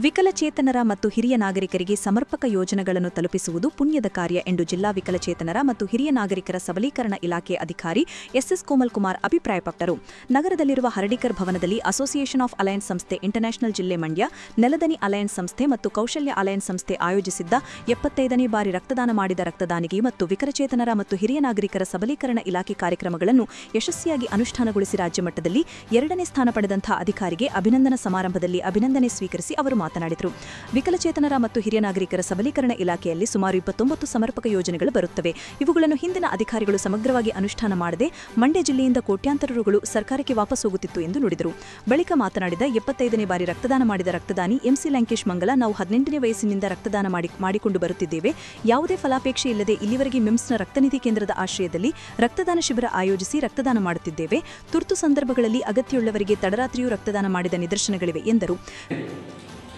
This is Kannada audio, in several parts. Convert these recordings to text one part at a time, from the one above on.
ವಿಕಲಚೇತನರ ಮತ್ತು ಹಿರಿಯ ನಾಗರಿಕರಿಗೆ ಸಮರ್ಪಕ ಯೋಜನೆಗಳನ್ನು ತಲುಪಿಸುವುದು ಪುಣ್ಯದ ಕಾರ್ಯ ಎಂದು ಜಿಲ್ಲಾ ವಿಕಲಚೇತನರ ಮತ್ತು ಹಿರಿಯ ನಾಗರಿಕರ ಸಬಲೀಕರಣ ಇಲಾಖೆ ಅಧಿಕಾರಿ ಎಸ್ಎಸ್ ಕೋಮಲ್ ಕುಮಾರ್ ಅಭಿಪ್ರಾಯಪಟ್ಟರು. ನಗರದಲ್ಲಿರುವ ಹರ್ಡಿಕರ್ ಭವನದಲ್ಲಿ ಅಸೋಸಿಯೇಷನ್ ಆಫ್ ಅಲಯನ್ಸ್ ಸಂಸ್ಥೆ ಇಂಟರ್ನ್ಯಾಷನಲ್ ಜಿಲ್ಲೆ ಮಂಡ್ಯ, ನೆಲದನಿ ಅಲಯನ್ಸ್ ಸಂಸ್ಥೆ ಮತ್ತು ಕೌಶಲ್ಯ ಅಲಯನ್ಸ್ ಸಂಸ್ಥೆ ಆಯೋಜಿಸಿದ್ದ 75ನೇ ಬಾರಿ ರಕ್ತದಾನ ಮಾಡಿದ ರಕ್ತದಾನಿಗೆ ಮತ್ತು ವಿಕಲಚೇತನರ ಮತ್ತು ಹಿರಿಯ ನಾಗರಿಕರ ಸಬಲೀಕರಣ ಇಲಾಖೆ ಕಾರ್ಯಕ್ರಮಗಳನ್ನು ಯಶಸ್ವಿಯಾಗಿ ಅನುಷ್ಠಾನಗೊಳಿಸಿ ರಾಜ್ಯ ಮಟ್ಟದಲ್ಲಿ 2ನೇ ಸ್ಥಾನ ಪಡೆದಂತಹ ಅಧಿಕಾರಿಗೆ ಅಭಿನಂದನಾ ಸಮಾರಂಭದಲ್ಲಿ ಅಭಿನಂದನೆ ಸ್ವೀಕರಿಸಿ ಅವರು ಮಾತನಾಡಿದರು. ವಿಕಲಚೇತನರ ಮತ್ತು ಹಿರಿಯ ನಾಗರಿಕರ ಸಬಲೀಕರಣ ಇಲಾಖೆಯಲ್ಲಿ ಸುಮಾರು 29 ಸಮರ್ಪಕ ಯೋಜನೆಗಳು ಬರುತ್ತವೆ. ಇವುಗಳನ್ನು ಹಿಂದಿನ ಅಧಿಕಾರಿಗಳು ಸಮಗ್ರವಾಗಿ ಅನುಷ್ಠಾನ ಮಾಡದೆ ಮಂಡ್ಯ ಜಿಲ್ಲೆಯಿಂದ ಕೋಟ್ಯಾಂತರ ರುಗಳು ಸರ್ಕಾರಕ್ಕೆ ವಾಪಸ್ ಹೋಗುತ್ತಿತ್ತು ಎಂದು ನುಡಿದರು. ಬಳಿಕ ಮಾತನಾಡಿದ 75ನೇ ಬಾರಿ ರಕ್ತದಾನ ಮಾಡಿದ ರಕ್ತದಾನಿ ಎಂಸಿ ಲಂಕೇಶ್ ಮಂಗಲ, ನಾವು 18ನೇ ವಯಸ್ಸಿನಿಂದ ರಕ್ತದಾನ ಮಾಡಿಕೊಂಡು ಬರುತ್ತಿದ್ದೇವೆ. ಯಾವುದೇ ಫಲಾಪೇಕ್ಷೆ ಇಲ್ಲದೆ ಇಲ್ಲಿವರೆಗೆ ಮಿಮ್ಸ್ನ ರಕ್ತನಿಧಿ ಕೇಂದ್ರದ ಆಶ್ರಯದಲ್ಲಿ ರಕ್ತದಾನ ಶಿಬಿರ ಆಯೋಜಿಸಿ ರಕ್ತದಾನ ಮಾಡುತ್ತಿದ್ದೇವೆ. ತುರ್ತು ಸಂದರ್ಭಗಳಲ್ಲಿ ಅಗತ್ಯವುಳ್ಳವರಿಗೆ ತಡರಾತ್ರಿಯೂ ರಕ್ತದಾನ ಮಾಡಿದ ನಿದರ್ಶನಗಳಿವೆ ಎಂದರು.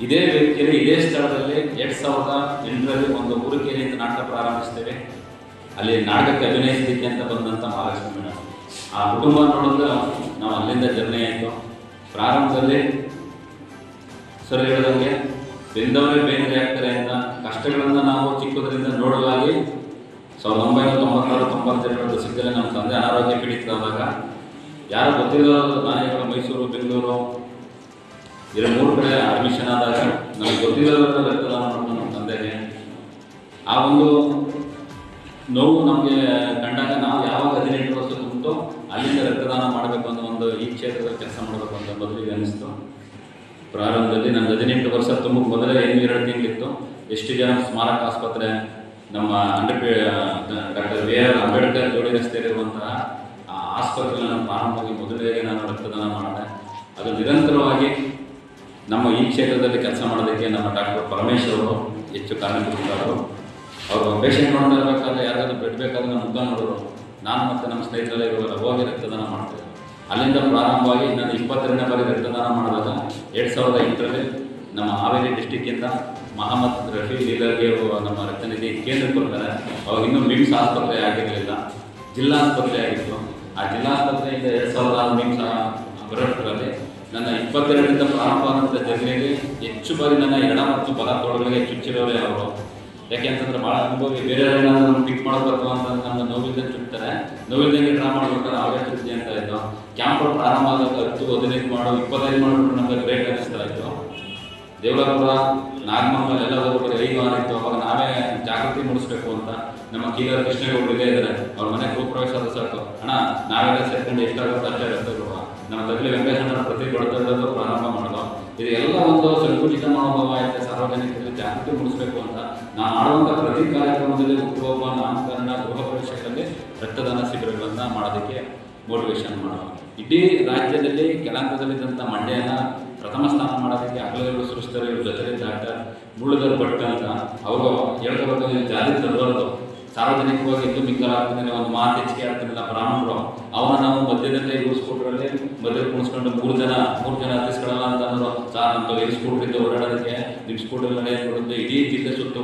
ಇದೇ ವೇದಿಕೆಯಲ್ಲಿ ಇದೇ ಸ್ಥಳದಲ್ಲಿ 2008ರಲ್ಲಿ ಒಂದು ಊರಿಕೆರೆಯಿಂದ ನಾಟಕ ಪ್ರಾರಂಭಿಸ್ತೇವೆ. ಅಲ್ಲಿ ನಾಟಕಕ್ಕೆ ಅಭಿನಯಿಸಲಿಕ್ಕೆ ಅಂತ ಬಂದಂಥ ಮಹಾಲಕ್ಷ್ಮಿ ಮೇಡಮ್, ಆ ಕುಟುಂಬ ನೋಡಿದ್ರೆ ನಾವು ಅಲ್ಲಿಂದ ಜರ್ನಿ ಆಯಿತು. ಪ್ರಾರಂಭದಲ್ಲಿ ಸರ್ ಹೇಳಿದಂಗೆ ಬೆಂದವರೇ ಬೇಂದ್ರೆ ಆಗ್ತಾರೆ ಅಂತ ಕಷ್ಟಗಳನ್ನು ನಾವು ಚಿಕ್ಕದರಿಂದ ನೋಡುವಾಗಿ 1996-97 ದಶಕದಲ್ಲಿ ನಮ್ಮ ತಂದೆ ಅನಾರೋಗ್ಯ ಪೀಡಿತರಾದಾಗ ಯಾರು ಗೊತ್ತಿರೋ ನಾನೆಗಳು ಮೈಸೂರು, ಬೆಂಗಳೂರು 2-3 ಕಡೆ ಅಡ್ಮಿಷನ್ ಆದಾಗ ನಮಗೆ ಗೊತ್ತಿರೋದ್ರ ರಕ್ತದಾನ ಮಾಡೋದು ನಮ್ಮ ತಂದೆಗೆ. ಆ ಒಂದು ನೋವು ನಮಗೆ ಕಂಡಾಗ ನಾವು ಯಾವಾಗ 18 ವರ್ಷ ತುಂಬಿತು ಅಲ್ಲಿಂದ ರಕ್ತದಾನ ಮಾಡಬೇಕು ಅನ್ನೋ ಒಂದು ಈ ಕ್ಷೇತ್ರದಲ್ಲಿ ಕೆಲಸ ಮಾಡಬೇಕು ಅಂತ ಮೊದಲಿಗೆ ಅನ್ನಿಸ್ತು. ಪ್ರಾರಂಭದಲ್ಲಿ ನಮ್ಗೆ 18 ವರ್ಷ ತುಂಬ ಮೊದಲೇ 2 ತಿಂಗಳಿತ್ತು. ಎಷ್ಟು ಜನ ಸ್ಮಾರಕ ಆಸ್ಪತ್ರೆ ನಮ್ಮ ಡಾಕ್ಟರ್ ಬಿ.ಆರ್. ಅಂಬೇಡ್ಕರ್ ಜೋಡಿ ರಸ್ತೆಯಲ್ಲಿರುವಂತಹ ಆ ಆಸ್ಪತ್ರೆಯಲ್ಲಿ ನಾನು ಪ್ರಾರಂಭವಾಗಿ ಮೊದಲಿಗೆ ನಾನು ರಕ್ತದಾನ ಮಾಡಿದೆ. ಅದು ನಿರಂತರವಾಗಿ ನಮ್ಮ ಈ ಕ್ಷೇತ್ರದಲ್ಲಿ ಕೆಲಸ ಮಾಡೋದಕ್ಕೆ ನಮ್ಮ ಡಾಕ್ಟರ್ ಪರಮೇಶ್ ಅವರು ಹೆಚ್ಚು ಕಾರಣಕರ್ತರು. ಅವರು ಪೇಷಂಟ್ ನೋಡ್ತಾ ಇರಬೇಕಾದ್ರೆ ಯಾರಾದರೂ ಬಿಡಬೇಕಾದ್ರೆ ನಮ್ಮ ಮುದ್ದ ನೋಡೋರು, ನಾನು ಮತ್ತು ನಮ್ಮ ಸ್ನೇಹಿತರೆಲ್ಲ ಇರುವಾಗ ಹೋಗಿ ರಕ್ತದಾನ ಮಾಡ್ತಿದ್ದೆ. ಅಲ್ಲಿಂದ ಪ್ರಾರಂಭವಾಗಿ ನಾನು 22ನೇ ಬಾರಿ ರಕ್ತದಾನ ಮಾಡಿದಾಗ 2008ರಲ್ಲಿ ನಮ್ಮ ಹಾವೇರಿ ಡಿಸ್ಟಿಕ್ಕಿಂದ ಮಹಮ್ಮದ್ ರಫಿ ಲೀಲರ್ಗೆ ನಮ್ಮ ರಕ್ತನಿಧಿ ಕೇಂದ್ರಕ್ಕೆ ಬರ್ತಾರೆ. ಅವಾಗ ಇನ್ನೂ ಮಿಮ್ಸ್ ಆಸ್ಪತ್ರೆ ಆಗಿರಲಿಲ್ಲ, ಜಿಲ್ಲಾ ಆಸ್ಪತ್ರೆ ಆಗಿತ್ತು. ಆ ಜಿಲ್ಲಾ ಆಸ್ಪತ್ರೆಯಿಂದ 2006 ಮಿಮ್ಸ್ ಬರೋಷ್ಟರಲ್ಲಿ ನನ್ನ 22ರಿಂದ ಪ್ರಾರಂಭ ಆದಂಥ ಜರ್ನಿಯಲ್ಲಿ ಹೆಚ್ಚು ಬಾರಿ ನನ್ನ ಎಡ ಮತ್ತು ಬಲ ತೋಳುಗಳಿಗೆ ಚುಚ್ಚಿರೋರೇ ಅವರು. ಯಾಕೆಂತಂದ್ರೆ ಭಾಳ ಅನುಭವಿ, ಬೇರೆಯವರೇನಾದ್ರೂ ನಮ್ಗೆ ಪಿಕ್ ಮಾಡಬೇಕು ಅಂತ ನಮ್ಮ ನೋವಿಲ್ದೇ ಚುಚ್ತಾರೆ, ನೋವಿಲ್ದಂಗೆ ಡ್ರಾ ಮಾಡ್ಬೇಕಾದ್ರೆ ಅವರೇ ಚುಚ್ಚಿ ಅಂತ ಇತ್ತು. ಕ್ಯಾಂಪ್ಗಳು ಪ್ರಾರಂಭ ಆದಾಗ 10, 15 ಮಾಡು 25 ಮಾಡಿಬಿಟ್ಟು ನಮಗೆ ಗ್ರೇಟ್ ಅನ್ನಿಸ್ತಾ ಇತ್ತು. ದೇವರಾಪುರ, ನಾಗಮಂಗಲ ಎಲ್ಲ ಹೋಗ್ಬಿಟ್ಟು 5 ವಾರ ಇತ್ತು. ಅವಾಗ ನಾವೇ ಜಾಗೃತಿ ಮೂಡಿಸ್ಬೇಕು ಅಂತ ನಮ್ಮ ಕೀಲರ ಕೃಷ್ಣೇಗೌಡರು ಇಲ್ಲೇ ಇದ್ದಾರೆ. ಅವ್ರ ಮನೆ ಗೃಹಪ್ರವೇಶ ಆದ ಸಾಕು, ಅಣ್ಣ ನಾವೆಲ್ಲ ಸೇರ್ಕೊಂಡು ಎಷ್ಟಾಗುತ್ತೆ ಅಷ್ಟೇ ರಕ್ತಗಳು ನಮ್ಮ ತಗಲಿ ವೆಂಕಟೇಶ್ವರ ಪ್ರತಿ ಬಡತಡೋದು ಪ್ರಾರಂಭ ಮಾಡೋದು. ಇದು ಎಲ್ಲ ಒಂದು ಸಂಕುಚಿತ ಮನೋಭಾವ ಐತೆ. ಸಾರ್ವಜನಿಕರಲ್ಲಿ ಜಾಗೃತಿ ಮೂಡಿಸಬೇಕು ಅಂತ ನಾನು ಮಾಡುವಂಥ ಪ್ರತಿ ಕಾರ್ಯಕ್ರಮದಲ್ಲಿ ಹುಟ್ಟುಹಬ್ಬ, ನಾಮಕರಣ, ಗೃಹ ಪ್ರವೇಶಗಳಲ್ಲಿ ರಕ್ತದಾನ ಶಿಬಿರಗಳನ್ನು ಮಾಡೋದಕ್ಕೆ ಮೋಟಿವೇಶನ್ ಮಾಡೋದು. ಇಡೀ ರಾಜ್ಯದಲ್ಲಿ ಕೆಳಹಂತದಲ್ಲಿದ್ದಂಥ ಮಂಡ್ಯನ ಪ್ರಥಮ ಸ್ಥಾನ ಮಾಡೋದಕ್ಕೆ ಅಗಲಗಳು ಸೃಷ್ಟಿಸ್ತಾರೆ. ಇವ್ರ ಜೊತೆಗೆ ಡಾಕ್ಟರ್ ಮುಳ್ಳುಗರ್ ಭಟ್ ಅಂತ ಅವರು ಹೇಳ್ಕೊಬೇಕು, ಜಾತಿ ತರಬಾರ್ದು, ಸಾರ್ವಜನಿಕವಾಗಿ ಇದ್ದು ಮಿಂಗಲಾಗ್ತಿದ್ದೇನೆ, ಒಂದು ಮಾತು ಹೆಚ್ಚಿಗೆ ಆಗ್ತಿರಲಿಲ್ಲ ಬ್ರಾಹ್ಮಣರು. ಅವನ್ನ ನಾವು ಮಧ್ಯದಲ್ಲೇ ಇವ್ರ ಸ್ಕೂಟ್ರಲ್ಲಿ ಮಧ್ಯೆ ಕುಣಿಸ್ಕೊಂಡು 3 ಜನ ಹತ್ತಿಸ್ಕೊಳ್ಳಲ್ಲ ಅಂತ ಅಂದರು. ಸಾರ್ ನಮ್ಮ ಎಲ್ಲಿ ಸ್ಕೂಟ್ರಿಂದ ಓಡಾಡೋದಕ್ಕೆ ನಿಮ್ಮ ಸ್ಕೂಟ್ರಲ್ಲಿ ಕೊಡೋದು ಇಡೀ ಜಿಲ್ಲೆ ಸುತ್ತು,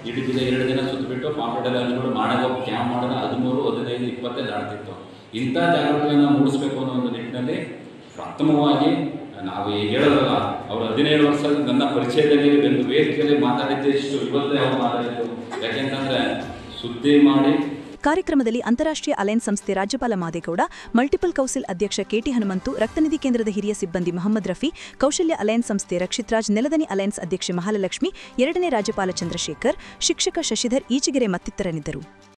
ಇಡೀ ಜಿಲ್ಲೆ 2 ದಿನ ಸುತ್ತಬಿಟ್ಟು ಪಾಂಪೆಟಲ್ಲಿ ಹಂಚ್ಕೊಂಡು ಮಾಡೋ ಕ್ಯಾಂಪ್ ಮಾಡಿದ್ರೆ 13, 15, 20 ದಾಡ್ತಿತ್ತು. ಇಂಥ ಜಾಗೃತಿಯನ್ನು ಮೂಡಿಸ್ಬೇಕು ಅನ್ನೋ ಒಂದು ನಿಟ್ಟಿನಲ್ಲಿ ಪ್ರಥಮವಾಗಿ ನಾವು ಹೇಳೋದಲ್ಲ, ಅವರು 17 ವರ್ಷ ನನ್ನ ಪರಿಚಯದಲ್ಲಿ ಒಂದು ವೇದಿಕೆಯಲ್ಲಿ ಮಾತಾಡಿದ್ದೆ ಇಷ್ಟು ಇವತ್ತೇ ಅವ್ರು ಮಾತಾಡಿದ್ರು. ಯಾಕೆಂತಂದರೆ ಸುದ್ದಿ ಮಾಡಿ. ಕಾರ್ಯಕ್ರಮದಲ್ಲಿ ಅಂತಾರಾಷ್ಟ್ರೀಯ ಅಲಯನ್ಸ್ ಸಂಸ್ಥೆ ರಾಜ್ಯಪಾಲ ಮಾದೇಗೌಡ, ಮಲ್ಟಿಪಲ್ ಕೌನ್ಸಿಲ್ ಅಧ್ಯಕ್ಷ ಕೆಟಿ ಹನುಮಂತು, ರಕ್ತನಿಧಿ ಕೇಂದ್ರದ ಹಿರಿಯ ಸಿಬ್ಬಂದಿ ಮಹಮ್ಮದ್ ರಫಿ, ಕೌಶಲ್ಯ ಅಲಯನ್ಸ್ ಸಂಸ್ಥೆ ರಕ್ಷಿತ್ ರಾಜ್, ನೆಲದನಿ ಅಲಯನ್ಸ್ ಅಧ್ಯಕ್ಷೆ ಮಹಾಲಕ್ಷ್ಮಿ, 2ನೇ ರಾಜ್ಯಪಾಲ ಚಂದ್ರಶೇಖರ್, ಶಿಕ್ಷಕ ಶಶಿಧರ್ ಈಚಿಗೆರೆ ಮತ್ತಿತರರಿದ್ದರು.